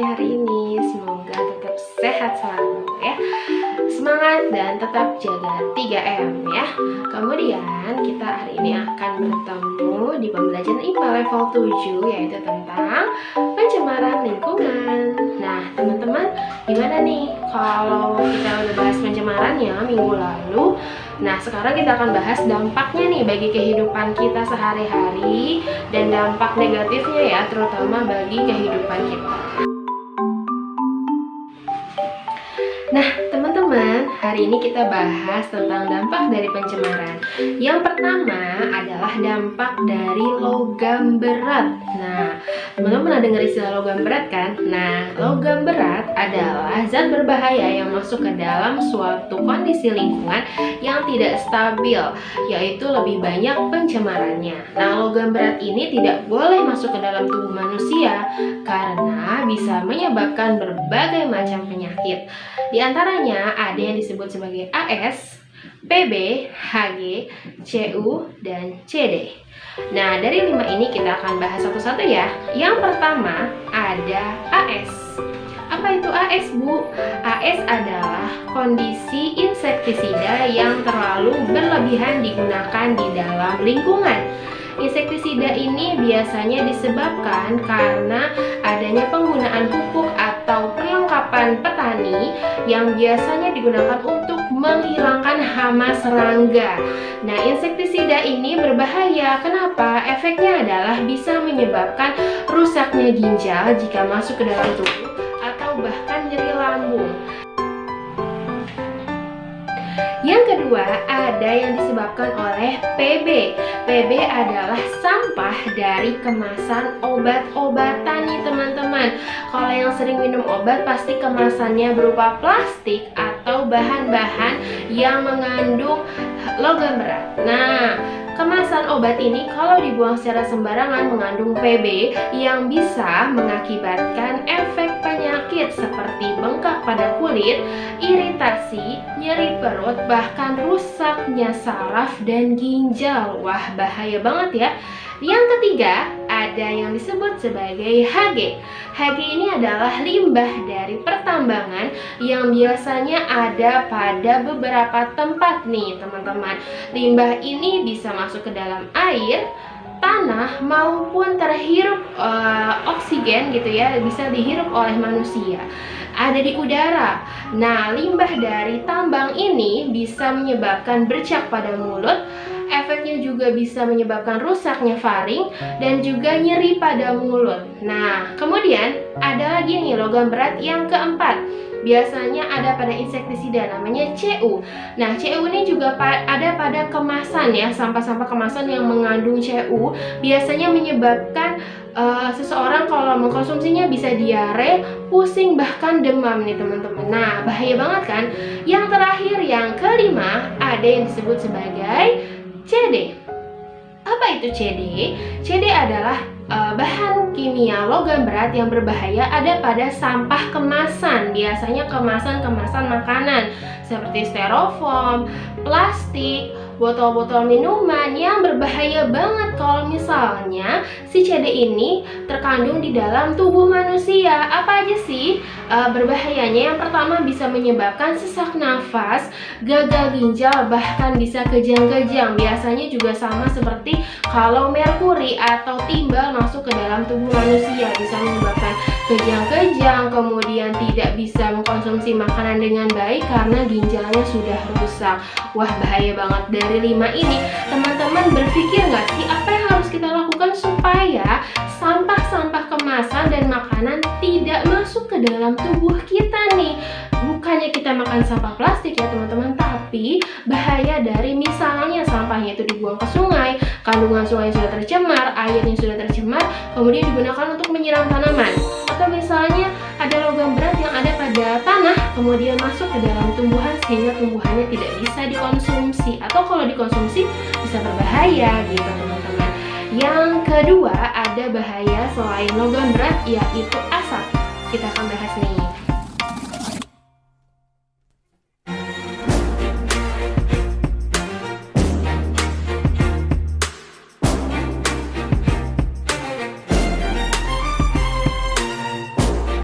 hari ini. Semoga tetap sehat selalu ya. Semangat dan tetap jaga 3M ya. Kemudian kita hari ini akan bertemu di pembelajaran IPA level 7, yaitu tentang pencemaran lingkungan. Nah teman-teman, gimana nih kalau kita udah bahas pencemarannya minggu lalu? Nah sekarang kita akan bahas dampaknya nih bagi kehidupan kita sehari-hari dan dampak negatifnya ya, terutama bagi kehidupan kita. Nah teman-teman, hari ini kita bahas tentang dampak dari pencemaran. Yang pertama adalah dampak dari logam berat. Nah teman-teman pernah dengar istilah logam berat kan? Nah logam berat adalah zat berbahaya yang masuk ke dalam suatu kondisi lingkungan yang tidak stabil, yaitu lebih banyak pencemarannya. Nah logam berat ini tidak boleh masuk ke dalam tubuh manusia karena bisa menyebabkan berbagai macam penyakit. Di antaranya ada yang disebut sebagai AS, PB, HG, CU, dan CD. Nah, dari 5 ini kita akan bahas satu-satu ya. Yang pertama ada AS. Apa itu AS, Bu? AS adalah kondisi insektisida yang terlalu berlebihan digunakan di dalam lingkungan. Insektisida ini biasanya disebabkan karena adanya penggunaan pupuk atau perlengkapan petani yang biasanya digunakan untuk menghilangkan hama serangga. Nah, insektisida ini berbahaya. Kenapa? Efeknya adalah bisa menyebabkan rusaknya ginjal jika masuk ke dalam tubuh atau bahkan nyeri lambung. Yang kedua, ada yang disebabkan oleh PB. PB adalah sampah dari kemasan obat-obatan nih teman-teman. Kalau yang sering minum obat pasti kemasannya berupa plastik atau bahan-bahan yang mengandung logam berat. Nah, kemasan obat ini kalau dibuang secara sembarangan mengandung PB yang bisa mengakibatkan efek penyakit seperti bengkak pada kulit, iritasi, nyeri perut, bahkan rusaknya saraf dan ginjal. Wah, bahaya banget ya. Yang ketiga, ada yang disebut sebagai HG. HG ini adalah limbah dari pertambangan yang biasanya ada pada beberapa tempat nih teman-teman. Limbah ini bisa masuk ke dalam air, tanah, maupun terhirup oksigen gitu ya, bisa dihirup oleh manusia. Ada di udara. Nah, limbah dari tambang ini bisa menyebabkan bercak pada mulut. Efeknya juga bisa menyebabkan rusaknya faring dan juga nyeri pada mulut. Nah, kemudian ada lagi nih logam berat yang keempat. Biasanya ada pada insektisida namanya CU. Nah, CU ini juga ada pada kemasan ya, sampah-sampah kemasan yang mengandung CU. Biasanya menyebabkan seseorang kalau mengkonsumsinya bisa diare, pusing, bahkan demam nih teman-teman. Nah, bahaya banget kan? Yang terakhir, yang kelima, ada yang disebut sebagai CD. Apa itu CD? CD adalah bahan kimia logam berat yang berbahaya ada pada sampah kemasan. Biasanya kemasan-kemasan makanan seperti styrofoam, plastik, botol-botol minuman yang berbahaya banget kalau misalnya si CD ini terkandung di dalam tubuh manusia. Apa aja sih berbahayanya? Yang pertama bisa menyebabkan sesak nafas, gagal ginjal, bahkan bisa kejang-kejang. Biasanya juga sama seperti kalau merkuri atau timbal masuk ke dalam tubuh manusia, bisa menyebabkan kejang-kejang, kemudian tidak bisa mengkonsumsi makanan dengan baik karena ginjalnya sudah rusak. Wah, bahaya banget. Dari 5 ini, teman-teman berpikir nggak sih apa yang harus kita lakukan supaya sampah-sampah kemasan dan makanan tidak masuk ke dalam tubuh kita nih? Bukannya kita makan sampah plastik ya teman-teman, tapi bahaya dari misalnya sampahnya itu dibuang ke sungai, kandungan sungai sudah tercemar, airnya sudah tercemar, kemudian digunakan untuk menyiram tanaman. Atau misalnya ada logam berat yang ada pada tanah, kemudian masuk ke dalam tumbuhan sehingga tumbuhannya tidak bisa dikonsumsi, atau kalau dikonsumsi bisa berbahaya gitu teman-teman. Yang kedua, ada bahaya selain logam berat, yaitu asap. Kita akan bahas nih.